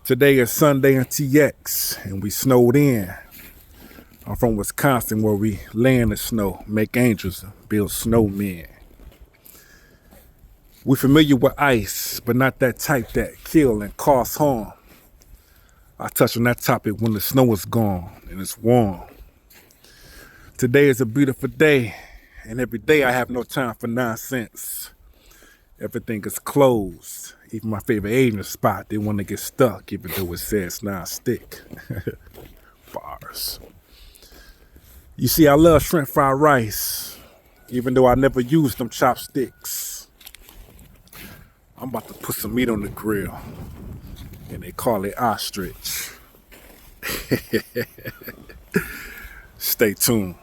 Today is Sunday in TX, and we snowed in. I'm from Wisconsin, where we lay in the snow, make angels, build snowmen. We're familiar with ice, but not that type that kill and cause harm. I touch on that topic when the snow is gone and it's warm. Today is a beautiful day, and every day I have no time for nonsense. Everything is closed. Even my favorite Asian spot, they want to get stuck, even though it says non-stick. Bars. You see, I love shrimp fried rice, even though I never use them chopsticks. I'm about to put some meat on the grill, and they call it ostrich. Stay tuned.